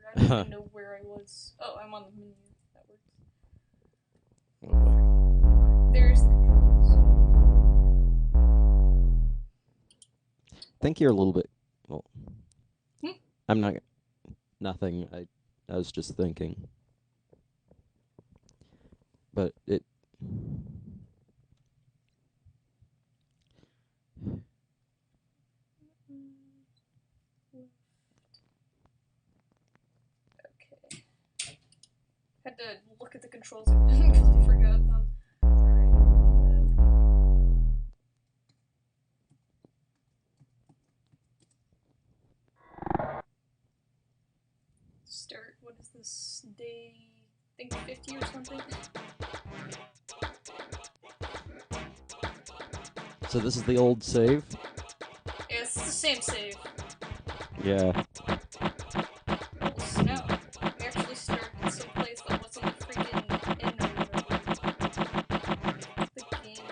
I don't even know where I was. Oh, I'm on the menu. That works. There's the controls. I think you're a little bit... Well, Hmm? I'm not... Nothing. I was just thinking. But it... Okay. Had to look at the controls again because I forgot them. Start, what is this, day, I think 50 or something? So this is the old save? Yeah, it's the same save. Yeah. Oh, snap. We actually started someplace that wasn't the freaking end or whatever. The game.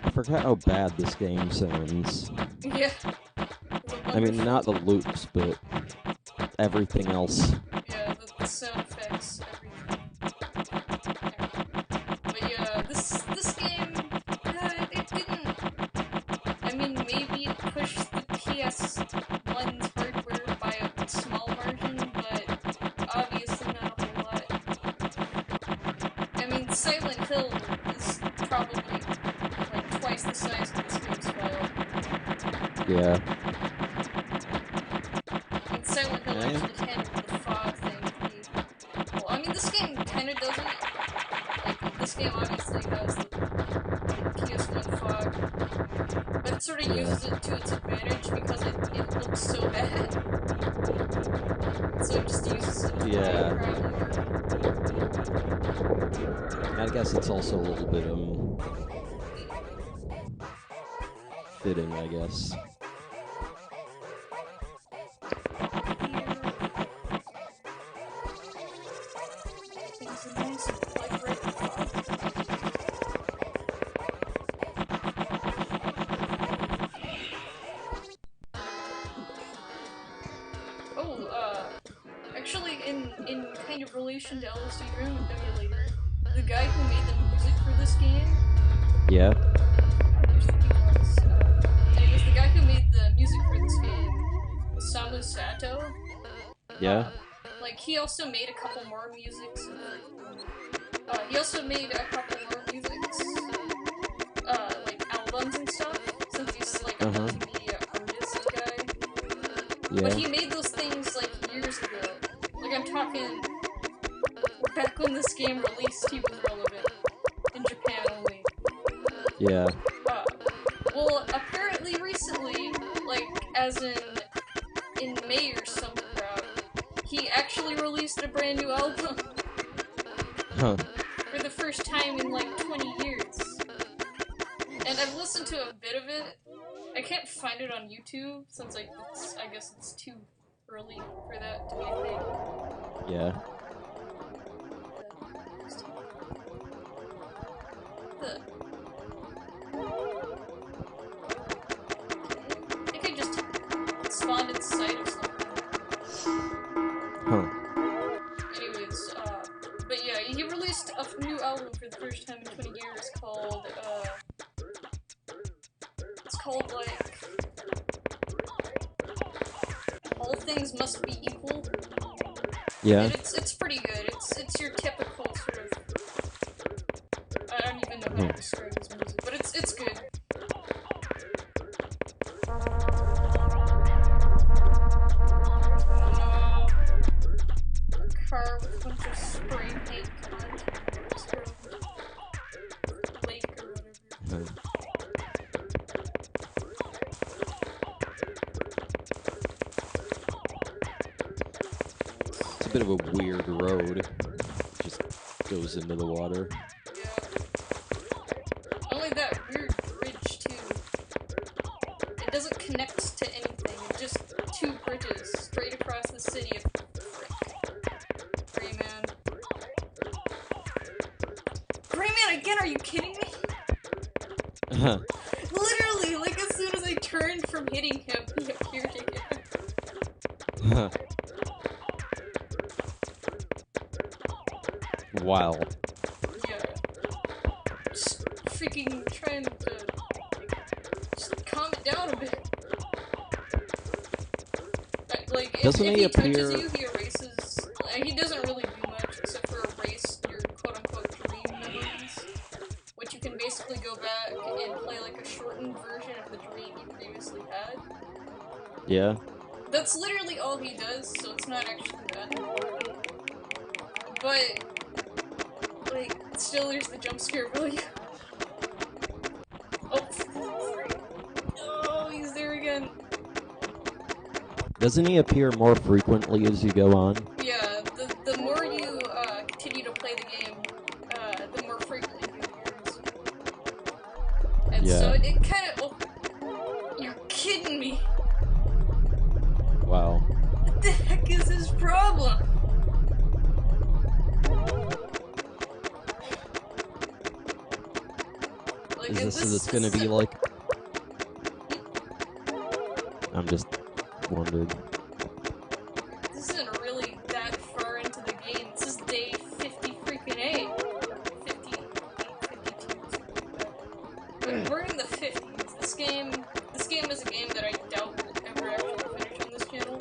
I forgot how bad this game sounds. Yeah. I mean, not the loops, but everything else. Yeah, the sound effects, everything. But yeah, this game, it didn't. I mean, maybe it pushed the PS1's hardware by a small margin, but obviously not a whole lot. I mean, Silent Hill is probably like twice the size of this game's file. Yeah. And Silent Hill actually handled the fog thing pretty well. I mean, this game kind of doesn't. Like, this game obviously has the PS1 fog, but it sort of uses it to its advantage because it looks so bad. So it just uses it to crap more. I guess it's also a little bit, fitting, I guess. Things are nice and like right in the fog. Oh, actually, in kind of relation to LSD Emulator, the guy who made the music for this game. Yeah. Anyways, the guy who made the music for this game, Sato. Yeah. Like, he also made a couple more musics. He also made a couple more musics, like albums and stuff, since he's like a multimedia artist guy. Yeah. But he made those things like years ago. Like, I'm talking back when this game released, he was relevant in Japan only. Yeah. Well, apparently recently, like as in May or some crap, he actually released a brand new album. Huh. For the first time in like 20 years. And I've listened to a bit of it. I can't find it on YouTube since I guess it's too early for that to be a thing. Yeah. I think I just spawned inside of something. Huh. Anyways, but yeah, he released a new album for the first time in 20 years called, it's called, like, All Things Must Be Equal. Yeah. And it's pretty good. It's your typical sort of, I don't even know how to describe his music, but it's good. Car with a bunch of spray paint on lake or whatever. It's a bit of a weird road. Just goes into the water. Yeah. Only that weird bridge too. It doesn't connect to anything. It's just two bridges straight across the city of Grayman. Grayman, I again, are you kidding me? Literally, like, as soon as I turned from hitting him, he appeared again. Wow. Yeah. Just freaking trying to just calm it down a bit. Like, if Doesn't he he touches appear... you, he erases... he doesn't really do much except for erase your quote-unquote dream memories, which you can basically go back and play like a shortened version of the dream you previously had. Yeah. That's literally all he does, so it's not actually that important. But, like, still there's the jump scare value. Oh, oh, he's there again. Doesn't he appear more frequently as you go on? Yeah, the more you continue to play the game, the more frequently he appears. And so Yeah. it kind of... Oh, you're kidding me! Wow. What the heck is his problem? Like, Is this gonna be like... I'm just wondering. This isn't really that far into the game. This is day 50 freaking 8. Or 58, 52, something like that. We're in the 50s. This game is a game that I doubt will ever actually finish on this channel.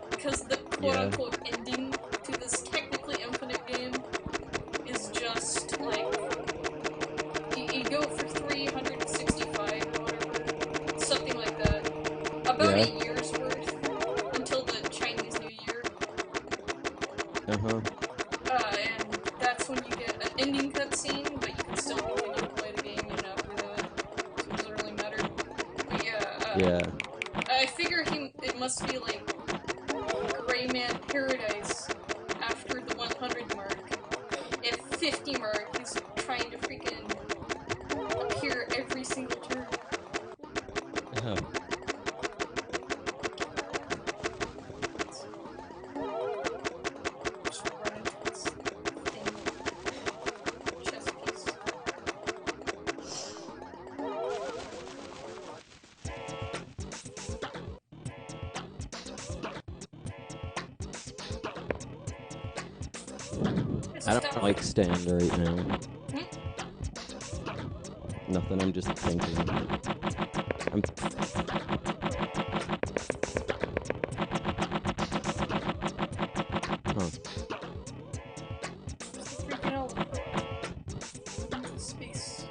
Because the quote-unquote ending to this technically infinite game is just, like... You go for 365 or whatever. Something like that. About a year's worth until the Chinese New Year. Uh-huh. And that's when you get an ending cutscene, but you can still continue to play the game even after that. So it doesn't really matter. But yeah, I figure it must be like Gray Man Paradise after the 100 mark. At 50 mark, he's trying to freaking appear every single turn. Uh-huh. Just run into this thing. Chess piece. I don't like stand right now. Hmm? Nothing, I'm just thinking. Huh. Freaking hell. Into space.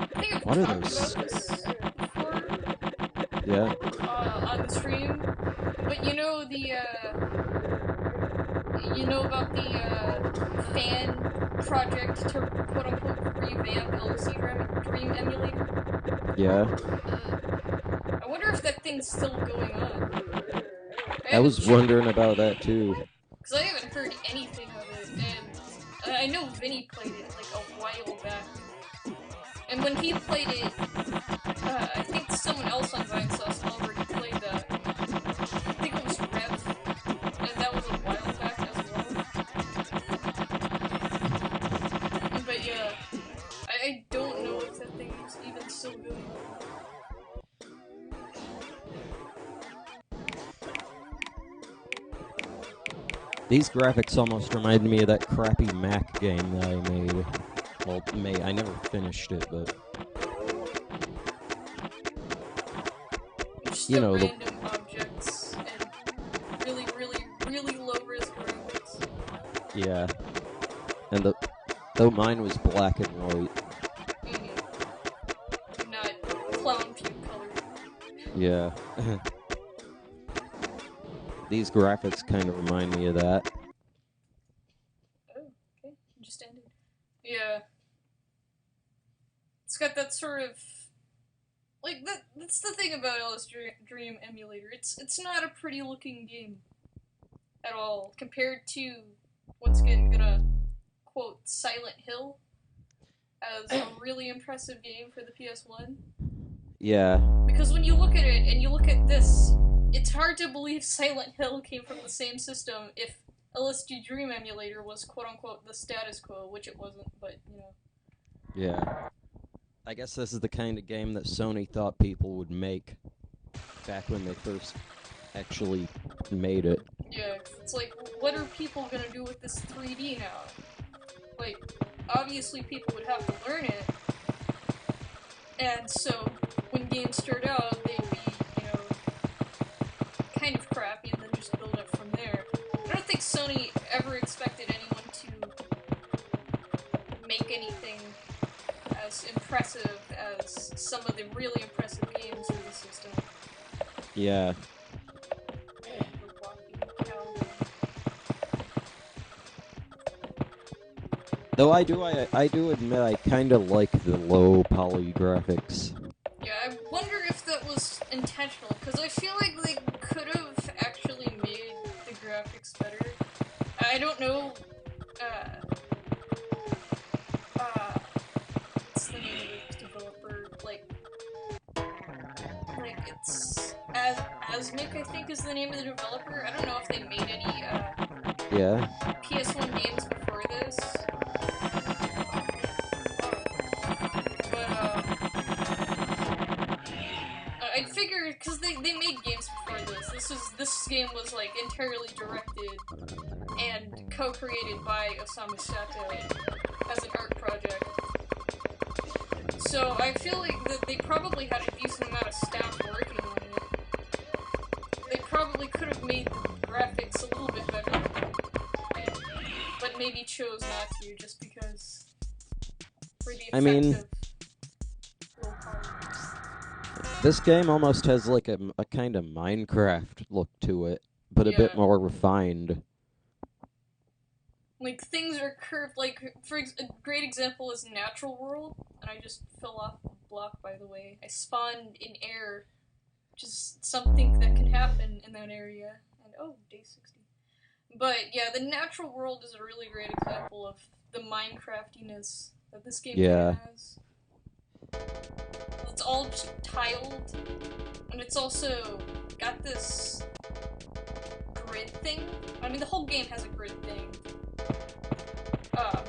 I think I've What are talked those? about this before Yeah. on the stream, but you know about the fan project to quote unquote revamp LSD Dream Emulator? Yeah. I wonder if that thing's still going on. I was wondering about that too. Because I haven't heard anything of it, and I know Vinny played it like a while back. And when he played it, I think someone else on Vinesauce already played that. I think it was Rev, and that was a while back as well. But yeah, I don't know if that thing is even still going on. These graphics almost remind me of that crappy Mac game that I made. Well, I never finished it, but... Just You the know, random objects and really, really, really low-res graphics. Yeah. And though mine was black and white. Not clown puke colored. Yeah. These graphics kind of remind me of that. Oh, okay. Just ended. Yeah. It's got that sort of... Like, that's that's the thing about Dream Emulator. It's not a pretty looking game at all compared to, once again, gonna quote Silent Hill as a really impressive game for the PS1. Yeah. Because when you look at it and you look at this, it's hard to believe Silent Hill came from the same system if LSD Dream Emulator was quote unquote the status quo, which it wasn't, but you know. Yeah. I guess this is the kind of game that Sony thought people would make back when they first actually made it. Yeah, it's like, what are people gonna do with this 3D now? Like, obviously people would have to learn it, and so when games start out, they'd be, you know, kind of crappy and then just build up from there. I don't think Sony ever expected anyone to make anything as impressive as some of the really impressive games in the system. Yeah. Though I do admit I kind of like the low poly graphics. Yeah, I wonder if that was intentional, because I feel like they could have actually made the graphics better. I don't know, what's the name of the developer? Like it's Asmic, I think, is the name of the developer. I don't know if they made any Yeah. PS1 games before this, but I'd figure because they made games before this. This game was like entirely directed and co-created by Osamu-Sato as an art project. So I feel like that they probably had a decent amount of staff working on it. They probably could have made the graphics a little bit better, but maybe chose not to just because for the effect of low poly. This game almost has like a kind of Minecraft look to it, but a bit more refined. Like, things are curved, like, a great example is Natural World, and I just fell off the block, by the way. I spawned in air, which is something that can happen in that area, and oh, day 60. But, yeah, the Natural World is a really great example of the Minecraftiness that this game has. It's all just tiled, and it's also got this grid thing. I mean, the whole game has a grid thing.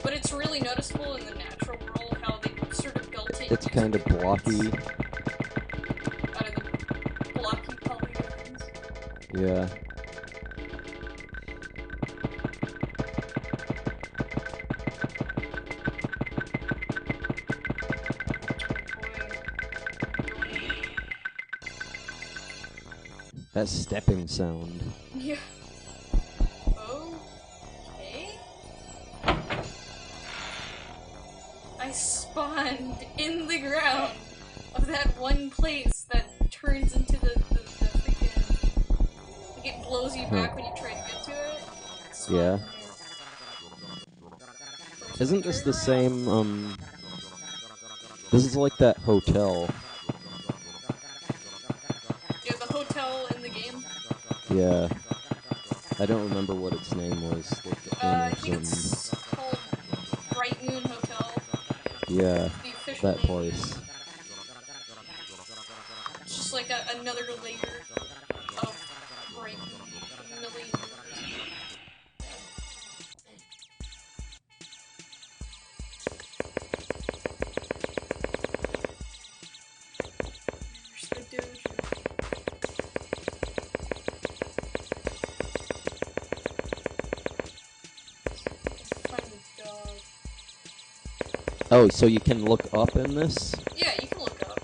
But it's really noticeable in the Natural World how they sort of built it. It's kind of blocky. Out of the blocky polygons. Yeah. That stepping sound. Yeah. Okay. I spawned in the ground of that one place that turns into the freaking... Like, it blows you back when you try to get to it. Yeah. Isn't this the same, This is like that hotel. Yeah, the hotel in the game. Yeah. I don't remember what its name was. Like I think it's called Bright Moon Hotel. Yeah, that name. place. It's just like another layer of Bright Moon. Million There's the dojo. Oh, so you can look up in this? Yeah, you can look up.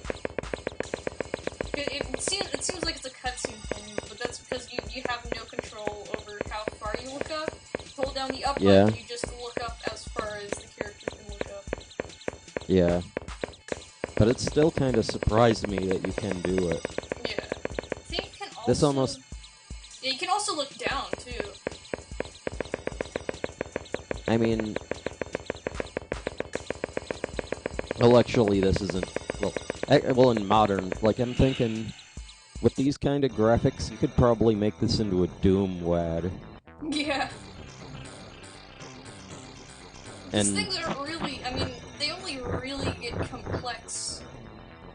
It seems like it's a cutscene thing, but that's because you have no control over how far you look up. Hold down the up button, you just look up as far as the character can look up. Yeah. But it still kind of surprised me that you can do it. Yeah. I think you can also... This almost... Yeah, you can also look down, too. I mean... Well, actually, this isn't... Well, Well, in modern, like, I'm thinking, with these kind of graphics, you could probably make this into a Doom WAD. Yeah. Because And, things aren't really, I mean, they only really get complex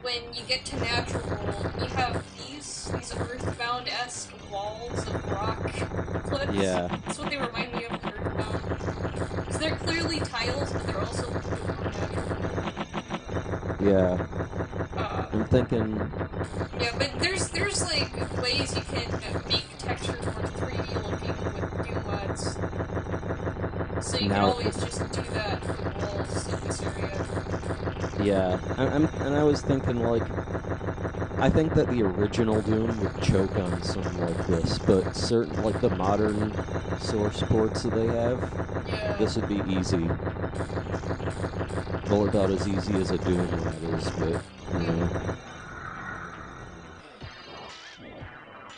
when you get to natural world and you have these Earthbound-esque walls of rock cliffs. yeah, That's what they remind me of in Earthbound. Because they're clearly tiles, but they're also natural. yeah. Uh, I'm thinking, yeah, but there's like ways you can make textures more 3D looking with Doom mods. So you can now, always just do that for the walls of this area. yeah, and I was thinking, like, I think that the original Doom would choke on something like this, but certain, like, the modern source ports that they have, Yeah. this would be easy. Well, about as easy as a Doom WAD is, but, you know.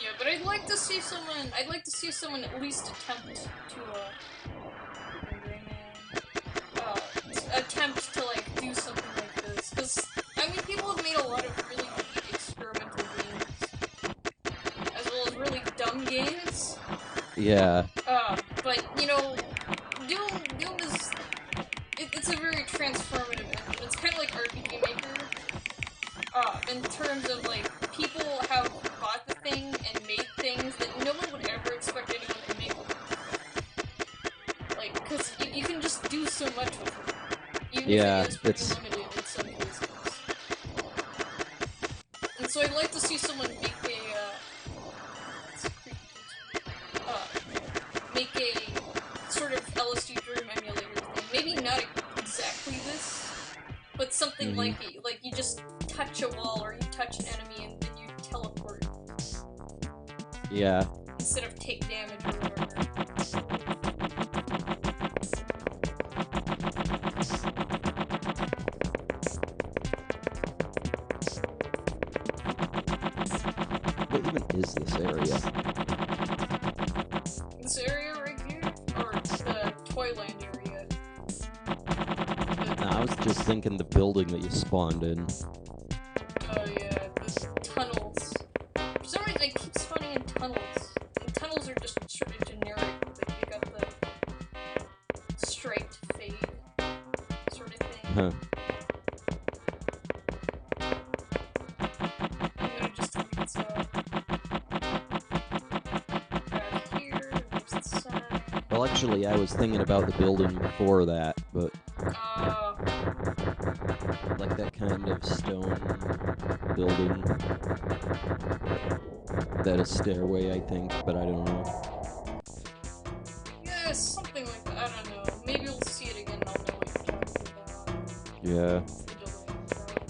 Yeah, but I'd like to see someone. I'd like to see someone at least attempt to attempt to like do something like this. Because I mean, people have made a lot of really neat experimental games, as well as really dumb games. Yeah, But you know, Doom is it's a very transformative engine. It's kind of like RPG Maker. In terms of like people have bought the thing and made things that no one would ever expect anyone to make with it. Like, because you can just do so much with it, even if it yeah, is pretty it's, limited in some cases. And so I'd like to see someone uh, make a sort of LSD Dream emulator thing. Maybe not exactly this, but something mm-hmm. like it. Like you just touch a wall or you touch an enemy and then you teleport Yeah. instead of take damage or whatever. What even is this area? This area right here, or the Toyland area. No, I was just thinking the building that you spawned in. Oh yeah, the tunnels. For some reason, it keeps spawning in tunnels. And tunnels are just sort of generic. Like you got the striped fade sort of thing. Huh. I'm gonna just leave back here. There's the sign. Well, actually, I was thinking about the building before that, but Uh, like that kind of stone building. That is stairway, I think, but I don't know. yeah, something like that. I don't know. Maybe we'll see it again and I'll know what you're talking about. Yeah. The delay,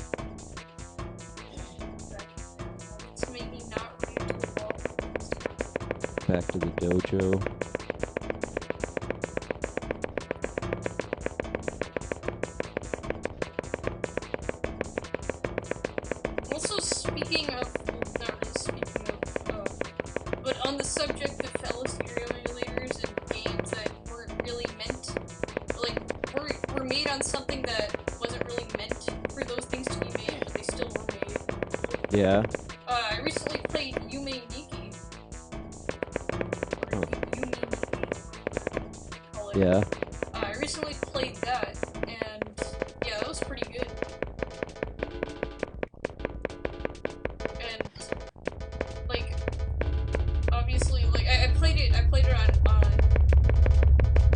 it's maybe not read to the wall. Back to the dojo. Also, speaking of, well, not really speaking of, but on the subject of LSD emulators and games that weren't really meant, like, were made on something that wasn't really meant for those things to be made, but they still were made. Yeah. I recently played Yume Nikki, or Huh. Yume Nikki, call it. Yeah. I recently played that, and yeah, that was pretty good. And like, obviously, like I played it on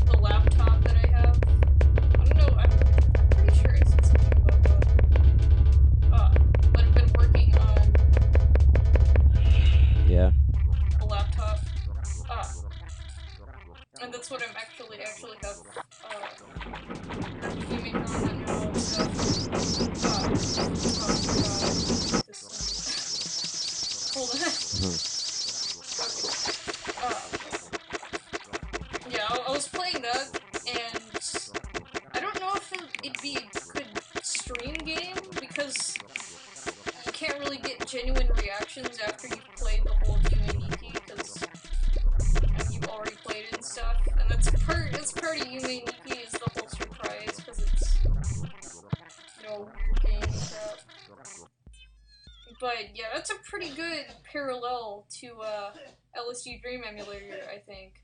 the laptop that I have. I don't know. I'm pretty sure I said something about that. But I've been working on Yeah. a laptop. Uh, and that's what I'm actually have RPG Maker on that now and stuff. Oh god, this hold on. Huh. Okay. Yeah, I was playing that, and I don't know if it'd be a good stream game because you can't really get genuine reactions after you've played the whole Yume Nikki because you've already played it and stuff, and that's part of Yume Nikki is the whole surprise because it's a weird game and crap. pretty good parallel to LSD Dream Emulator, I think,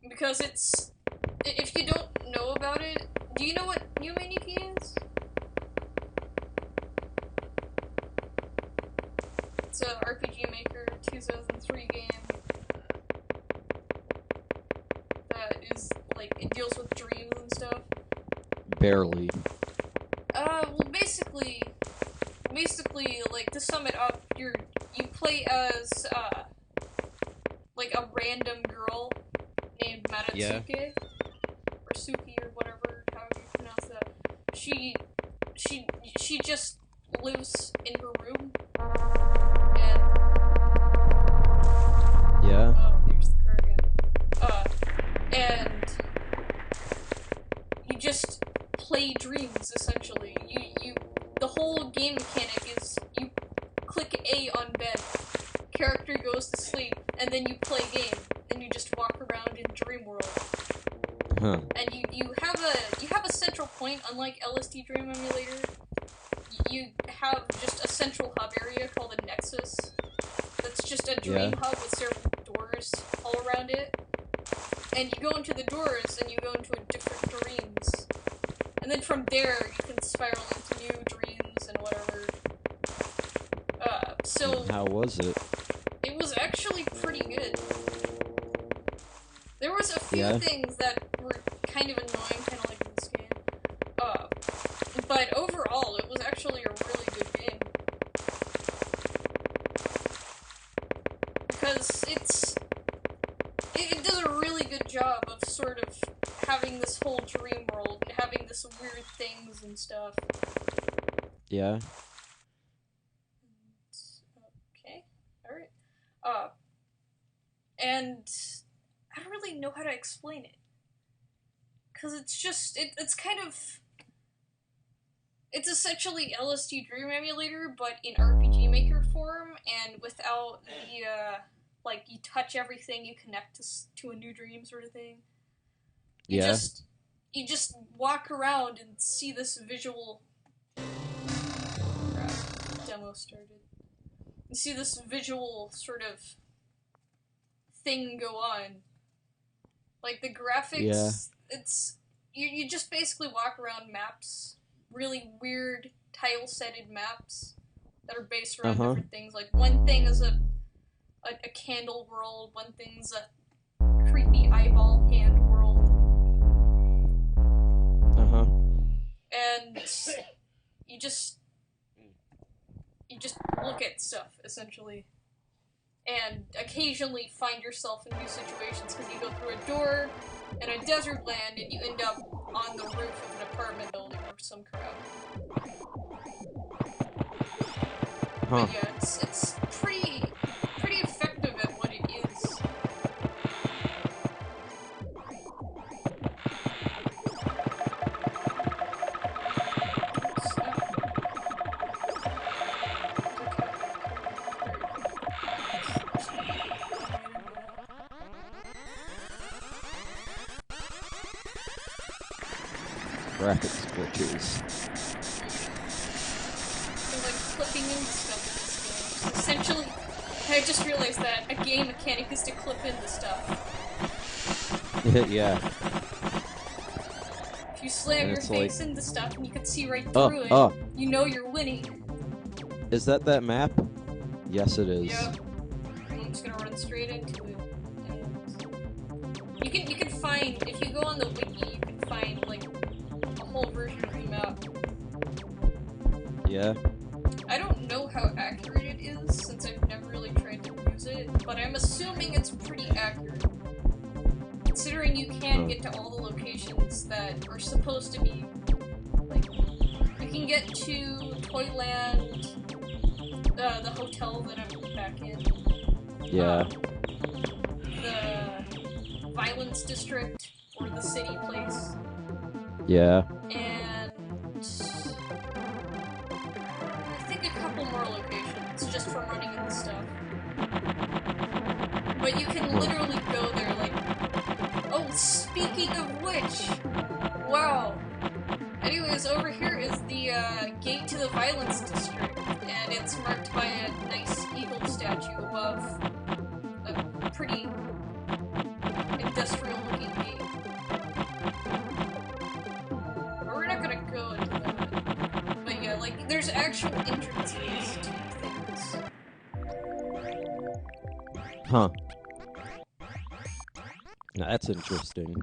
because it's, if you don't know about it, do you know what New Maniki is? It's a RPG Maker 2003 game that is, like, it deals with dreams and stuff. Barely. Well, basically, like, to sum it up, you play as, like, a random girl named Maratsuke, or Suki, or whatever, however you pronounce that. She just lives in her room, and... Yeah. Oh, there's the car again. And you just play dreams, essentially. The whole game mechanic is you click A on bed, character goes to sleep, and then you play game, and you just walk around in dream world. Huh. And you have a central point, unlike LSD Dream Emulator. You have just a central hub area called a Nexus. That's just a dream hub with several doors all around it. And you go into the doors, and you go into different dreams. And then from there, you can spiral into new dreams and whatever. So... How was it? It was actually pretty good. There was a few things that were kind of annoying, kind of like in this game. But overall, it was actually a really good game. Because it does a really good job of sort of having this whole dream world and having this weird things and stuff. Yeah. Okay, alright. And I don't really know how to explain it. Because it's just, it's kind of... It's essentially LSD Dream Emulator, but in RPG Maker form, and without the, like, you touch everything, you connect to a new dream sort of thing. You just walk around and see this visual... Crap, demo started. You see this visual sort of thing go on. Like, the graphics, it's... You just basically walk around maps, really weird, tile-setted maps that are based around different things. Like, one thing is a candle world, one thing's a creepy eyeball hand world. And you just look at stuff, essentially. And occasionally find yourself in new situations, because you go through a door in a desert land and you end up on the roof of an apartment building or some crap. But yeah, it's pretty effective at what it is. Graphics glitches. So, like, clipping into stuff in this game. Essentially, I just realized that a game mechanic is to clip into stuff. Yeah. If you slam your face into stuff and you can see right through it, you know you're winning. Is that map? Yes, it is. Yep. I'm just gonna run straight into it. And you can find, if you go on the wiki, you can find, like, a whole version of the map. Yeah. I don't know how accurate it is, since I've never really tried to use it, but I'm assuming it's pretty accurate. Considering you can get to all the locations that are supposed to be, like, you can get to Toyland, the hotel that I'm back in. Yeah. The Violence District, or the city place. Yeah. And I think a couple more locations, just from running into stuff. But you can literally go there, like... Oh, speaking of which! Wow! Anyways, over here is the gate to the Violence District, and it's marked by a nice eagle statue above a pretty industrial-looking gate. But we're not gonna go into that. But yeah, like, there's actual entrances to things. Huh. Now, that's interesting.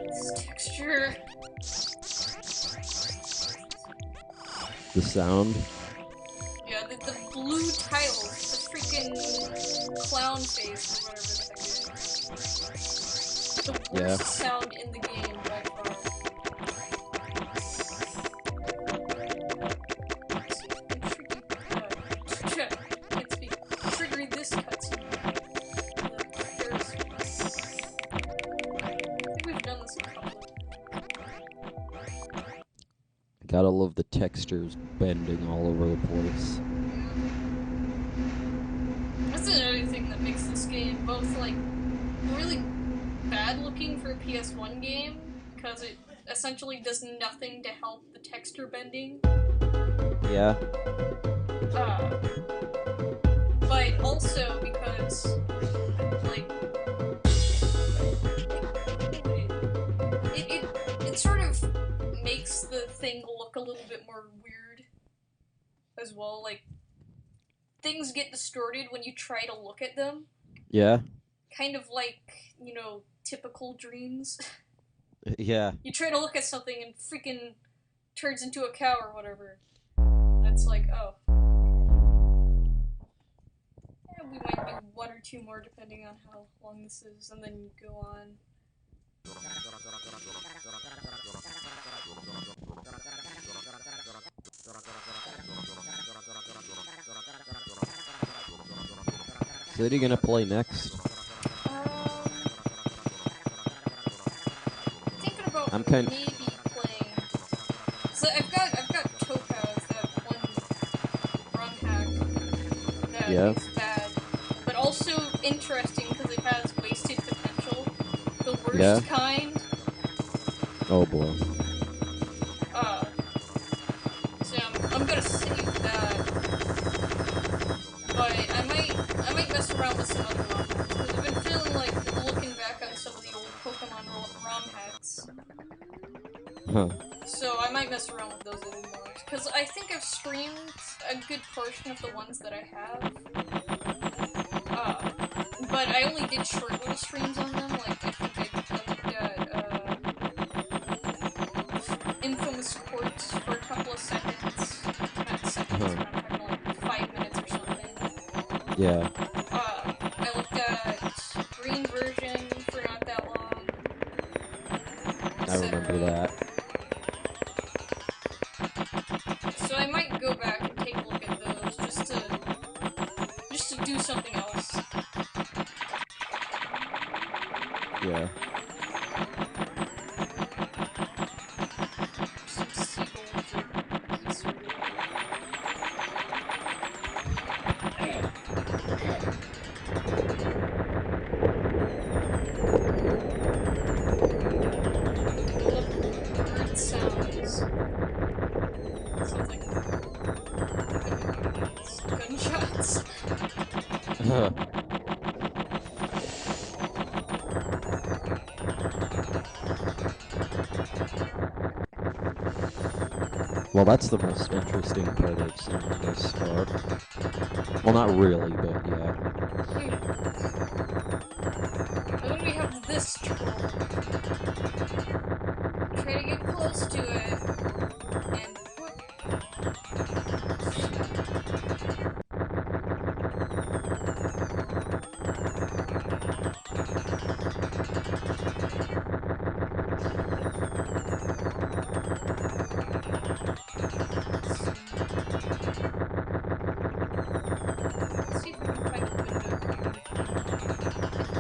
This texture. The sound. Yeah, the blue tiles, the freaking clown face or whatever the heck it is. The worst sound in the game by far. Can't speak. Triggering this cutscene. I think we've done this a couple of times. Gotta love the textures bending all over the place. That's another thing that makes this game both, like, really bad looking for a PS1 game, because it essentially does nothing to help the texture bending. Yeah. But also because, like, it sort of makes the thing look a little bit more weird as well. Like, things get distorted when you try to look at them. Yeah. Kind of like, you know, typical dreams. Yeah. You try to look at something and freaking turns into a cow or whatever. And it's like, oh. Yeah, we might do one or two more depending on how long this is, and then go on. So what are you gonna play next? Thinking about I'm kind maybe playing. So I've got Topaz, that one run hack that is bad, but also interesting because it has wasted potential, the worst kind. Oh boy. So I'm gonna save that, but I might mess around with some other ROM hacks because I've been feeling like looking back on some of the old Pokemon ROM hacks. Huh. So I might mess around with those a little more because I think I've streamed a good portion of the ones that I have. But I only did short little streams on them. Like I think I looked at Infamous Courts for a couple of seconds. Not seconds, but I'm talking like 5 minutes or something. Yeah. I looked at Green Version for not that long. I remember that. So I might go back and take a look at those just to do something else. Yeah. Some seagulls or geese or whatever. Bird sounds. Sounds like gunshots. Well, that's the most interesting part I've seen thus far. Well, not really, but yeah. And then we have this troll. Try to get close to it, and whoop. Stop. Let's see if I can find a window where you can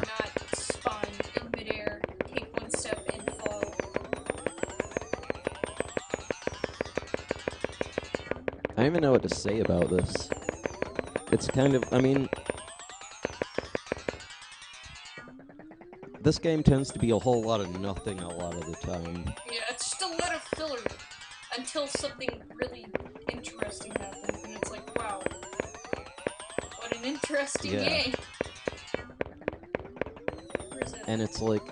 not spawn in midair, take one step, and fall. I don't even know what to say about this. It's kind of, I mean, this game tends to be a whole lot of nothing a lot of the time. Yeah, it's just a lot of filler. until something really interesting happens, and it's like, wow, what an interesting game. Where is it? And it's like,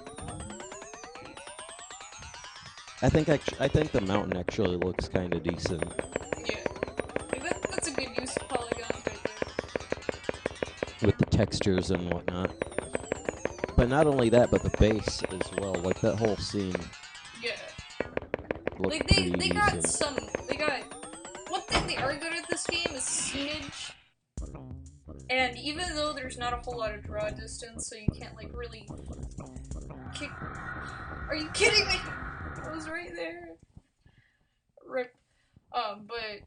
I think the mountain actually looks kind of decent. Yeah. Like that's a good use of polygons right there. With the textures and whatnot. But not only that, but the base as well. Like that whole scene. Yeah. Looked Like pretty they got decent. one thing they are good at this game is scenage. And even though there's not a whole lot of draw distance, so you can't like really kick. Are you kidding me? It was right there. Rip. But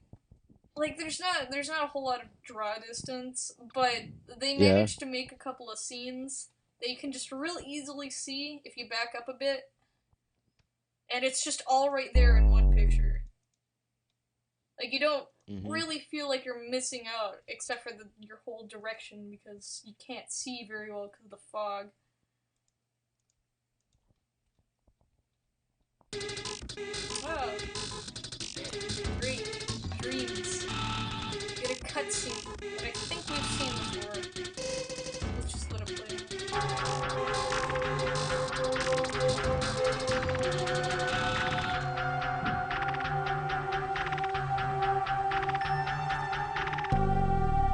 like there's not a whole lot of draw distance, but they Yeah. managed to make a couple of scenes that you can just real easily see if you back up a bit. And it's just all right there in one picture. Like you don't really feel like you're missing out, except for your whole direction, because you can't see very well because of the fog. Wow. Great. Dreams. Get a cutscene that I think we've seen before. Let's just let it play.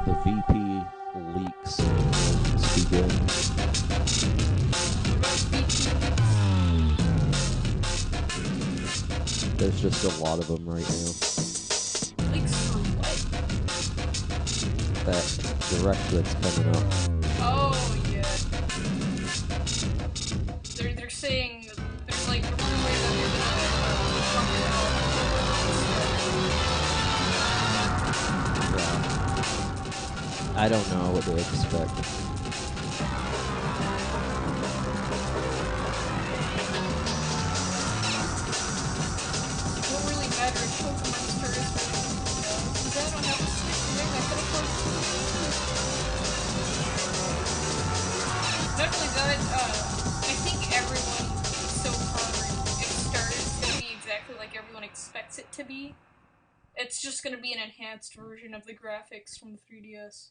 The VP leaks begin. There's just a lot of them right now. Leaks for what? That direct that's coming up. Oh, yeah. They're saying there's like a rumor that they're Yeah. I don't know what to expect. What really matters is Pokemon stories. Because I don't have a Switch and I could have played. Not only that, I think everyone so far, if Star is going to be exactly like everyone expects it to be. It's just going to be an enhanced version of the graphics from the 3DS.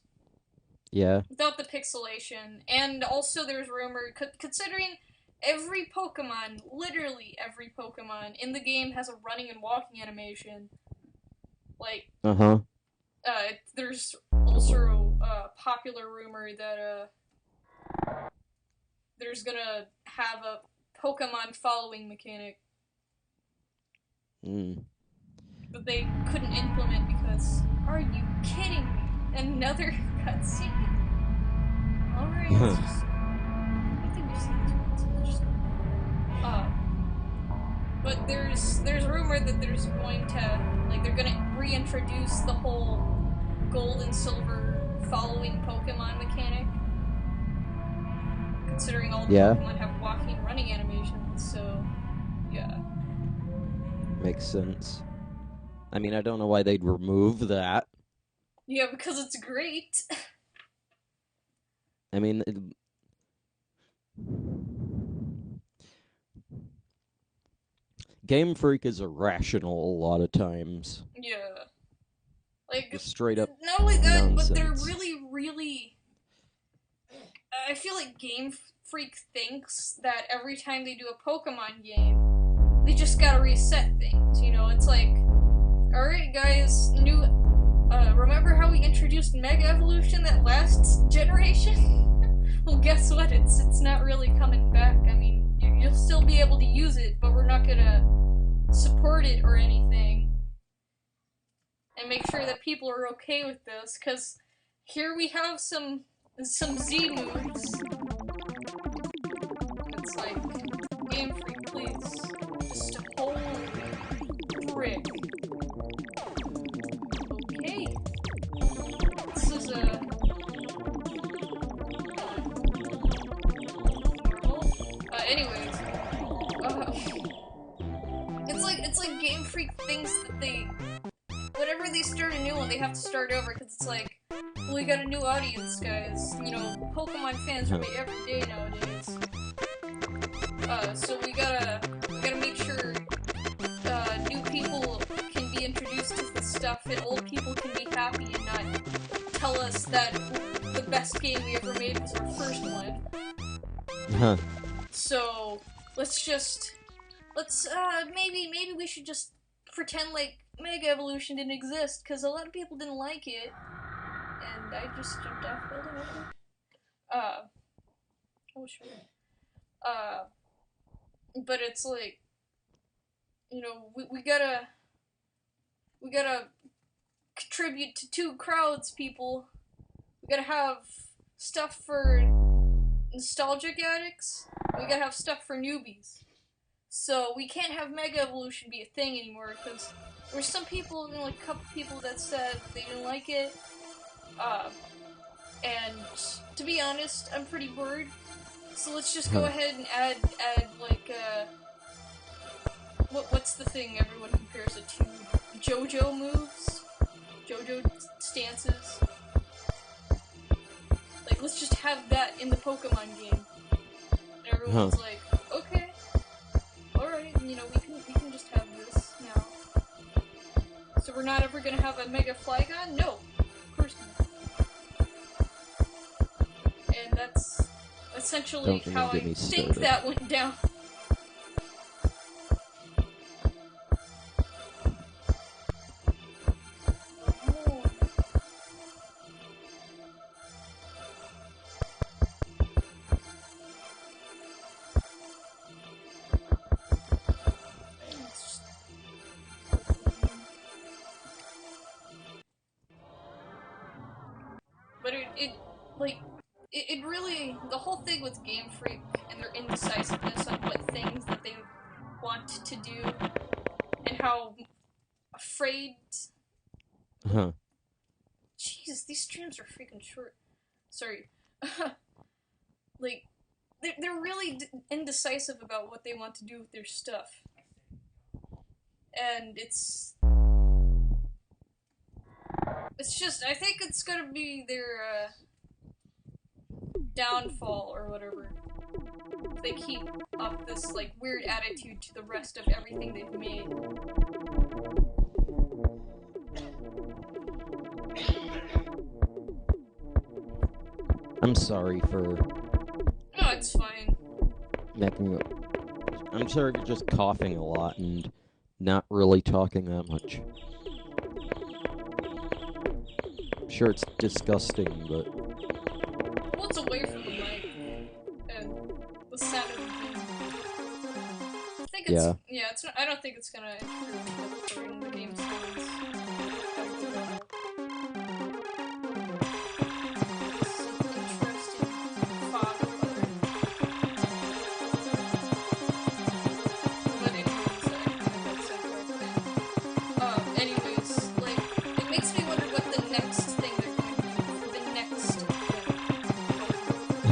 Yeah. Without the pixelation. And also there's rumor, considering every Pokemon, literally every Pokemon in the game has a running and walking animation. Like, there's also a popular rumor that, there's gonna have a Pokemon following mechanic. But they couldn't implement because, are you kidding me? Another cutscene? Alright, let's just... I think we've seen this one, so let's just... But there's rumor that there's going to... Like, they're gonna reintroduce the whole gold and silver following Pokemon mechanic. Considering all the Pokemon have walking and running animations, so... Yeah. Makes sense. I mean, I don't know why they'd remove that. Yeah, because it's great. I mean, Game Freak is irrational a lot of times. Yeah. Like, just straight up not only that, nonsense. but they're really... I feel like Game Freak thinks that every time they do a Pokemon game, they just gotta reset things, you know? It's like, alright guys, remember how we introduced Mega Evolution that last generation? Well, guess what? It's not really coming back. I mean, you'll still be able to use it, but we're not gonna support it or anything. And make sure that people are okay with this, because here we have some Z moves. It's like, Game Freak, please. Just hold frick. Okay. This is a... anyways. It's like Game Freak thinks that they... Whenever they start a new one, they have to start over, because it's like, well, we got a new audience, guys. You know, Pokemon fans are made every day nowadays. So we gotta make sure new people stuff, and old people can be happy and not tell us that the best game we ever made was our first one. Huh. So, maybe we should just pretend like Mega Evolution didn't exist, because a lot of people didn't like it, and I just jumped off building over there. Oh sure. But it's like, you know, we gotta contribute to two crowds, people. We gotta have stuff for nostalgic addicts, we gotta have stuff for newbies. So we can't have Mega Evolution be a thing anymore, because there's some people, you know, like a couple people that said they didn't like it. And to be honest, I'm pretty bored. So let's just go ahead and add like, what's the thing everyone compares it to? JoJo moves? JoJo stances? Like, let's just have that in the Pokemon game. And everyone's like, okay, alright, you know, we can just have this now. So we're not ever gonna have a Mega Flygon? No, of course not. And that's essentially how I think that went down. But it really, the whole thing with Game Freak and their indecisiveness on what things that they want to do, and how afraid... Jesus, these streams are freaking short. Sorry. Like, they're really indecisive about what they want to do with their stuff. And it's just, I think it's gonna be their, downfall or whatever. If they keep up this, like, weird attitude to the rest of everything they've made. I'm sorry for... No, it's fine. I'm sorry for just coughing a lot and not really talking that much. I'm sure it's disgusting, but... Well, it's away from the mic, and the sound of the game. I think it's... Yeah, it's not, I don't think it's gonna interfere with the game sounds.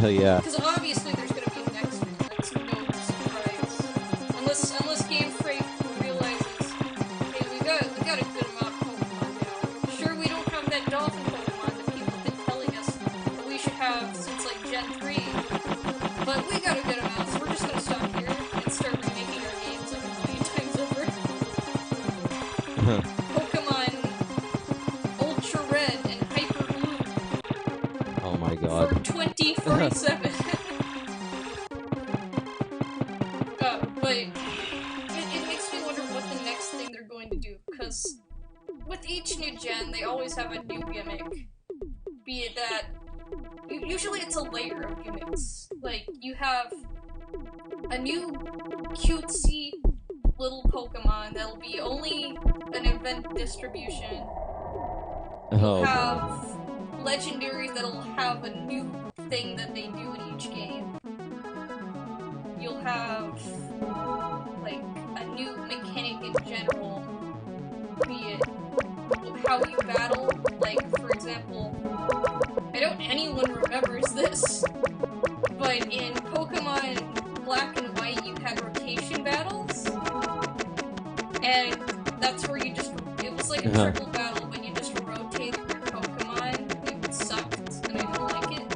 Yeah. Because obviously there's going to be a next one. That's no surprise. Unless Game Freak realizes, hey, we got a good amount of Pokemon now. Sure, we don't have that dolphin Pokemon that people have been telling us that we should have since like Gen 3, but we got a good amount, so we're just going to stop here and start remaking our games like a million times over. Pokemon Ultra Red and Hyper Blue. Oh my god. For 2047. But it makes me wonder what the next thing they're going to do, because with each new gen, they always have a new gimmick. Be it that, usually it's a layer of gimmicks. Like, you have a new cutesy little Pokemon that'll be only an event distribution. You have legendaries that'll have a new thing that they do in each game. You'll have, like, a new mechanic in general, be it how you battle. Like, for example, I don't anyone remembers this, but in Pokemon Black and White you had rotation battles, and that's where you just, it was like a triple battle, but you just rotated your Pokemon. It sucked, and I didn't like it.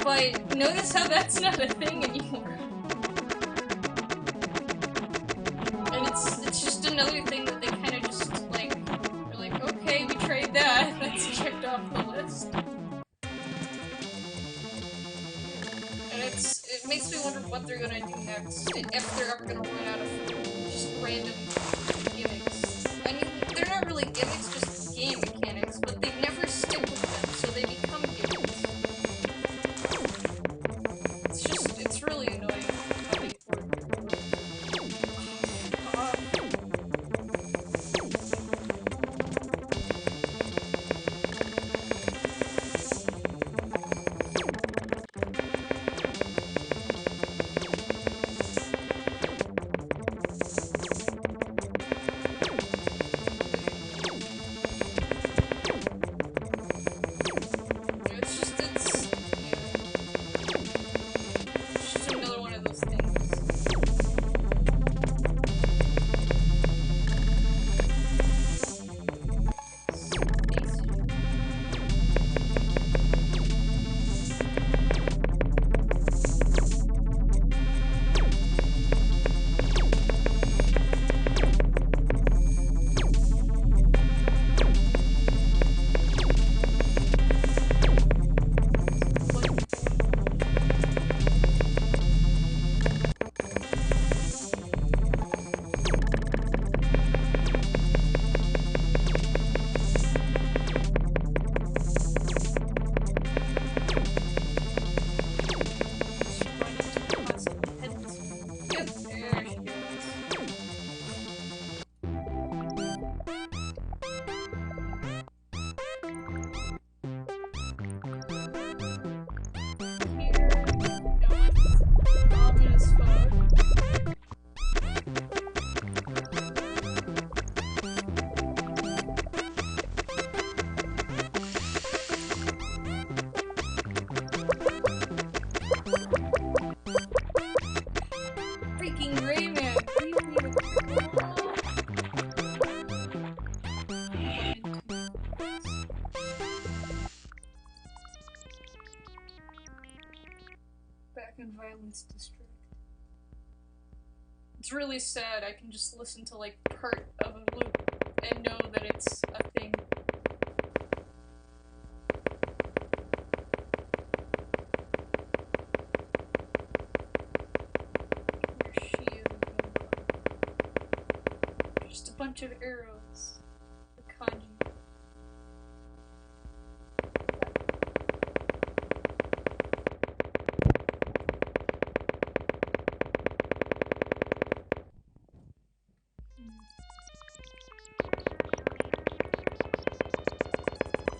But notice how that's not a thing anymore. And it's just another thing that they kind of just, like, what they're gonna do next, if they're ever gonna run out of just random gimmicks. I mean, they're not really gimmicks, just game mechanics, but they never stick with them, so they become gimmicks. It's really annoying how they work. It's just another one of those things. Freaking Rayman! Back in Violence District. It's really sad. I can just listen to like part of a loop and know that it's a thing. Where's she again? Just a bunch of arrows. The kanji.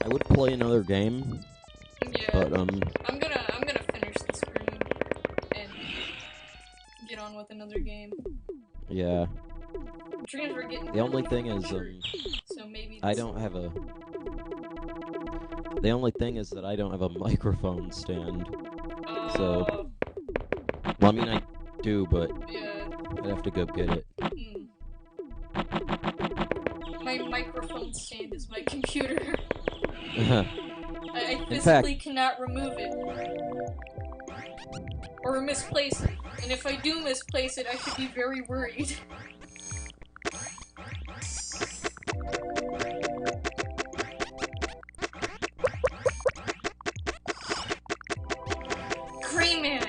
I would play another game, Yeah. but I'm gonna finish this room and get on with another game. yeah. Dreams were getting The only thing is, so maybe I don't have a. The only thing is that I don't have a microphone stand. So, well, I mean, I do, but yeah. I'd have to go get it. My microphone stand is my computer. I In physically fact, cannot remove it. Or misplace it. And if I do misplace it, I should be very worried. Crayman!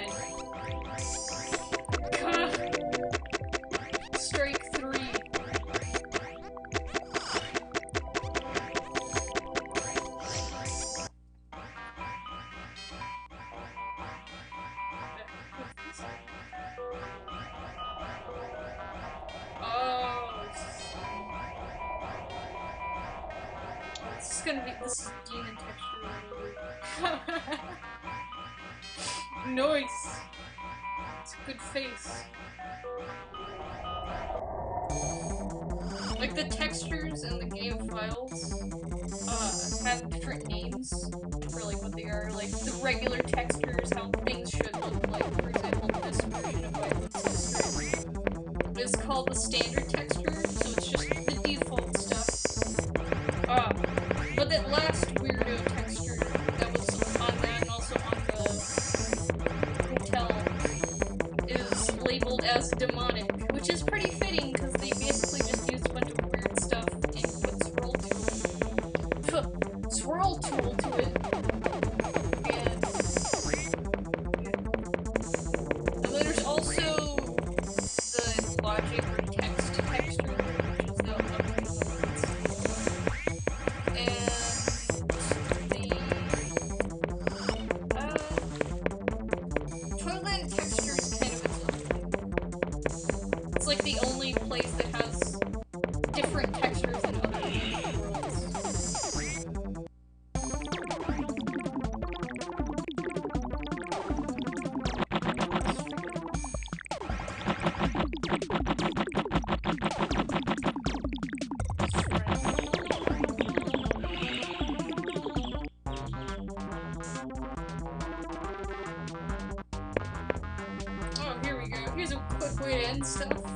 Strike 3. This is demon texture. Nice! It's a good face. Like, the textures and the game files have different names for, like, what they are. Like, the regular textures, how things should look like. For example, this version of Violence District is called the standard texture, so it's just the default stuff. But that last weirdo texture that was on that and also on the hotel is labeled as demonic, which is pretty fitting because they basically just used a bunch of weird stuff and put swirl tool to it. And then there's before the end stuff.